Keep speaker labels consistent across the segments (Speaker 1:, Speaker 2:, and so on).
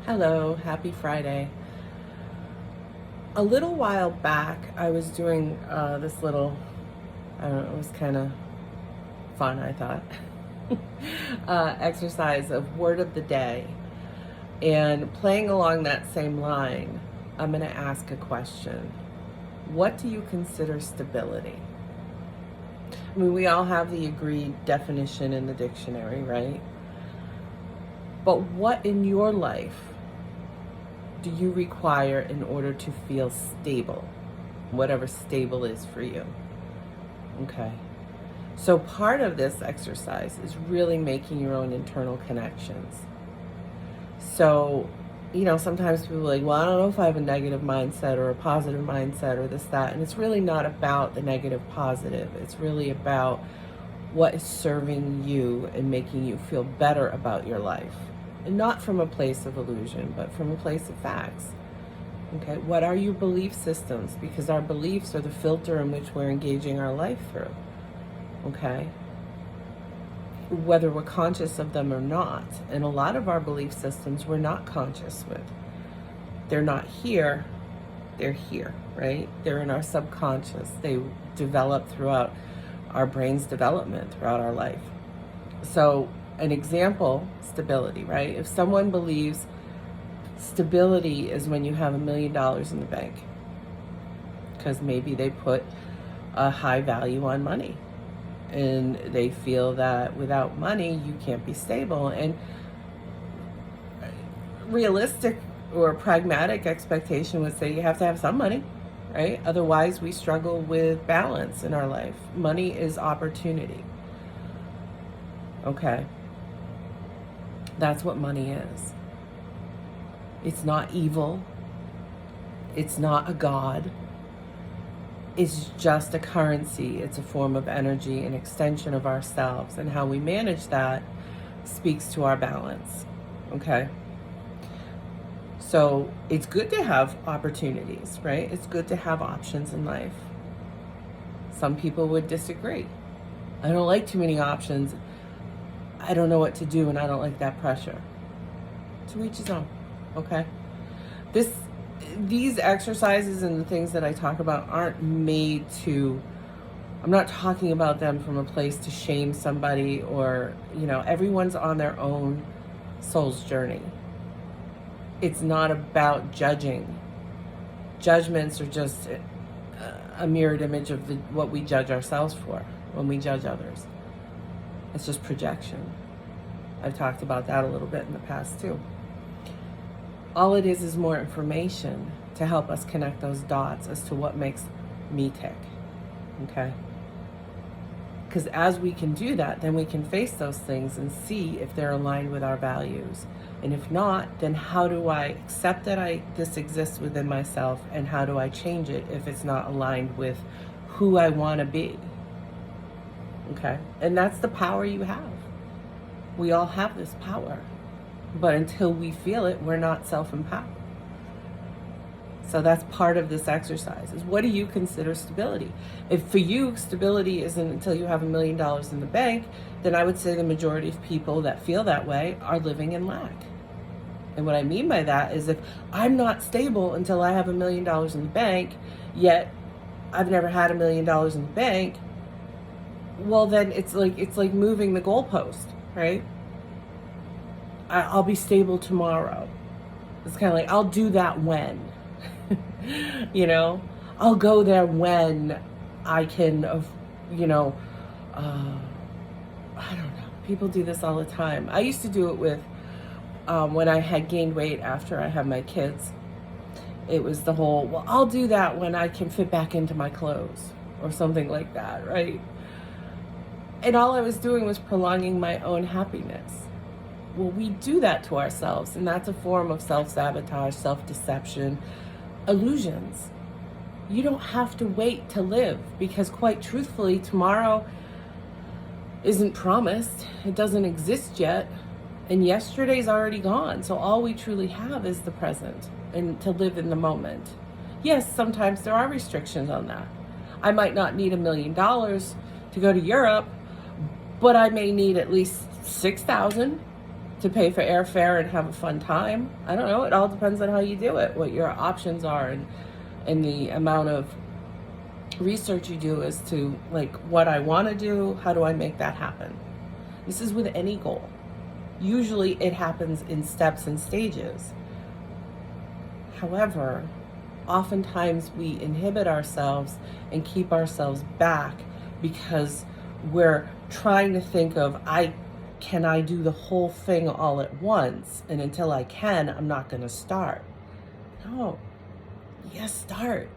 Speaker 1: Hello, happy Friday. A little while back, I was doing this little, I don't know, it was kind of fun, I thought, exercise of word of the day. And playing along that same line, I'm going to ask a question. What do you consider stability? I mean, we all have the agreed definition in the dictionary, right? But what in your life do you require in order to feel stable? Whatever stable is for you. Okay. So part of this exercise is really making your own internal connections. So, sometimes people are like, well, I don't know if I have a negative mindset or a positive mindset or this, that. And it's really not about the negative, positive. It's really about what is serving you and making you feel better about your life. And not from a place of illusion, but from a place of facts. Okay, what are your belief systems? Because our beliefs are the filter in which we're engaging our life through. Okay, whether we're conscious of them or not. And a lot of our belief systems we're not conscious with. They're not here, they're here, right? They're in our subconscious. They develop throughout our brain's development throughout our life. So an example, stability, right? If someone believes stability is when you have $1 million in the bank, because maybe they put a high value on money and they feel that without money you can't be stable. And realistic or pragmatic expectation would say you have to have some money, right? Otherwise we struggle with balance in our life. Money is opportunity. Okay. That's what money is. It's not evil. It's not a god. It's just a currency. It's a form of energy, an extension of ourselves. And how we manage that speaks to our balance. Okay? So it's good to have opportunities, right? It's good to have options in life. Some people would disagree. I don't like too many options. I don't know what to do, and I don't like that pressure. To each his own, okay? These exercises and the things that I talk about aren't made to, I'm not talking about them from a place to shame somebody or, everyone's on their own soul's journey. It's not about judging. Judgments are just a mirrored image of what we judge ourselves for when we judge others. It's just projection. I've talked about that a little bit in the past too. All it is more information to help us connect those dots as to what makes me tick. Okay? Because as we can do that, then we can face those things and see if they're aligned with our values. And if not, then how do I accept that this exists within myself, and how do I change it if it's not aligned with who I want to be? Okay? And that's the power you have. We all have this power. But until we feel it, we're not self-empowered. So that's part of this exercise, is what do you consider stability? If for you, stability isn't until you have $1 million in the bank, then I would say the majority of people that feel that way are living in lack. And what I mean by that is, if I'm not stable until I have $1 million in the bank, yet I've never had $1 million in the bank, well, then it's like moving the goalpost, right? I'll be stable tomorrow. It's kind of like, I'll do that when, I'll go there when I can, I don't know. People do this all the time. I used to do it with, when I had gained weight after I had my kids. It was the whole, well, I'll do that when I can fit back into my clothes or something like that, right? And all I was doing was prolonging my own happiness. Well, we do that to ourselves, and that's a form of self-sabotage, self-deception, illusions. You don't have to wait to live, because quite truthfully, tomorrow isn't promised. It doesn't exist yet, and yesterday's already gone. So all we truly have is the present, and to live in the moment. Yes, sometimes there are restrictions on that. I might not need $1 million to go to Europe, but I may need at least 6,000, to pay for airfare and have a fun time. I don't know. It all depends on how you do it, what your options are, and the amount of research you do as to like what I want to do, how do I make that happen. This is with any goal. Usually it happens in steps and stages. However, oftentimes we inhibit ourselves and keep ourselves back because we're trying to think of, can I do the whole thing all at once? And until I can, I'm not going to start. No. Yes, start.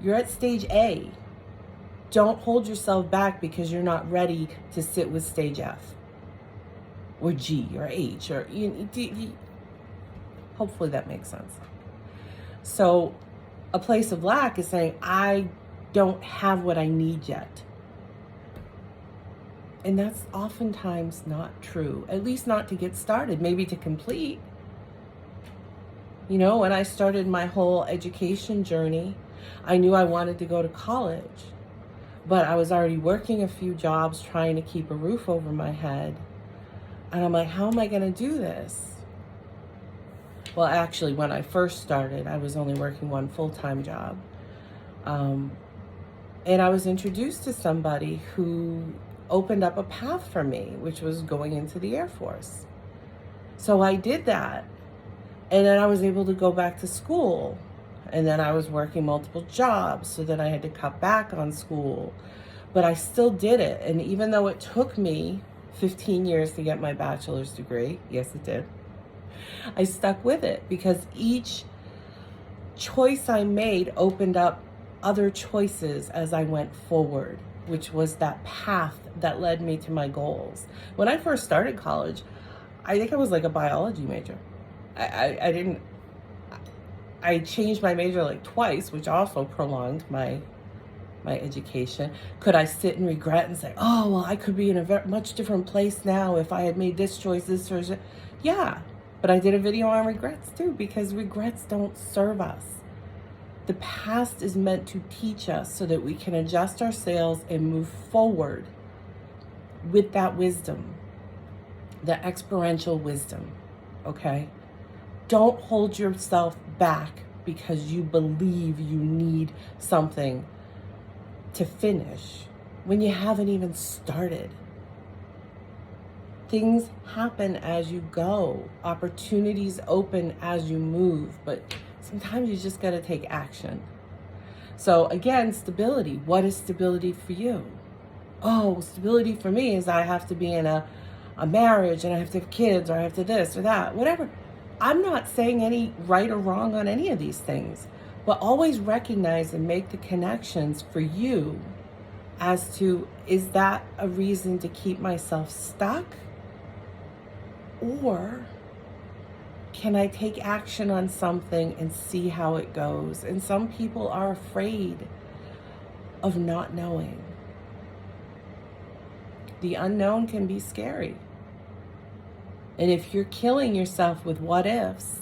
Speaker 1: You're at stage A. Don't hold yourself back because you're not ready to sit with stage F or G or H or hopefully that makes sense. So a place of lack is saying, I don't have what I need yet. And that's oftentimes not true, at least not to get started, maybe to complete. You know, when I started my whole education journey, I knew I wanted to go to college, but I was already working a few jobs trying to keep a roof over my head. And I'm like, how am I going to do this? Well, actually, when I first started, I was only working one full-time job. And I was introduced to somebody who opened up a path for me, which was going into the Air Force. So I did that. And then I was able to go back to school. And then I was working multiple jobs so that I had to cut back on school. But I still did it. And even though it took me 15 years to get my bachelor's degree, yes, it did, I stuck with it because each choice I made opened up other choices as I went forward, which was that path that led me to my goals. When I first started college, I think I was like a biology major. I changed my major like twice, which also prolonged my education. Could I sit and regret and say, oh, well, I could be in a much different place now if I had made this choice, this choice? Yeah, but I did a video on regrets too, because regrets don't serve us. The past is meant to teach us so that we can adjust our sails and move forward with that wisdom, the experiential wisdom, okay? Don't hold yourself back because you believe you need something to finish when you haven't even started. Things happen as you go. Opportunities open as you move, but sometimes you just got to take action. So again, stability. What is stability for you? Oh, stability for me is I have to be in a marriage and I have to have kids or I have to this or that, whatever. I'm not saying any right or wrong on any of these things, but always recognize and make the connections for you as to, is that a reason to keep myself stuck? Or can I take action on something and see how it goes? And some people are afraid of not knowing. The unknown can be scary. And if you're killing yourself with what ifs,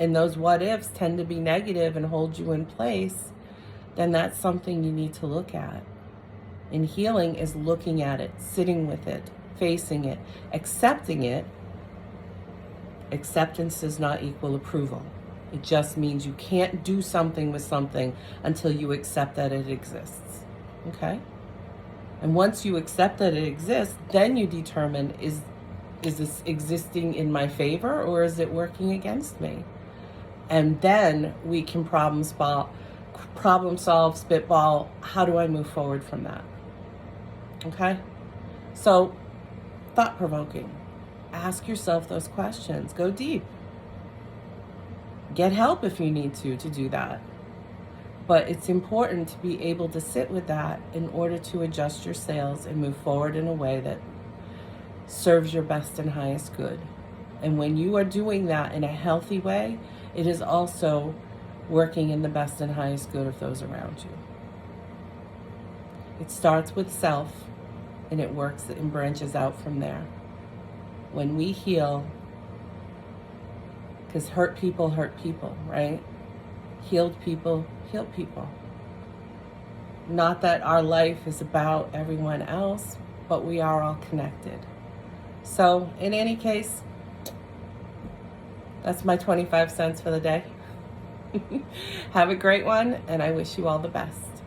Speaker 1: and those what ifs tend to be negative and hold you in place, then that's something you need to look at. And healing is looking at it, sitting with it, facing it, accepting it. Acceptance does not equal approval. It just means you can't do something with something until you accept that it exists. Okay? And once you accept that it exists, then you determine, is this existing in my favor or is it working against me? And then we can problem solve, spitball, how do I move forward from that? Okay? So, thought-provoking. Ask yourself those questions. Go deep. Get help if you need to do that. But it's important to be able to sit with that in order to adjust your sails and move forward in a way that serves your best and highest good. And when you are doing that in a healthy way, it is also working in the best and highest good of those around you. It starts with self, and it works and branches out from there. When we heal, because hurt people, right? Healed people, heal people. Not that our life is about everyone else, but we are all connected. So in any case, That's my 25 cents for the day. Have a great one, and I wish you all the best.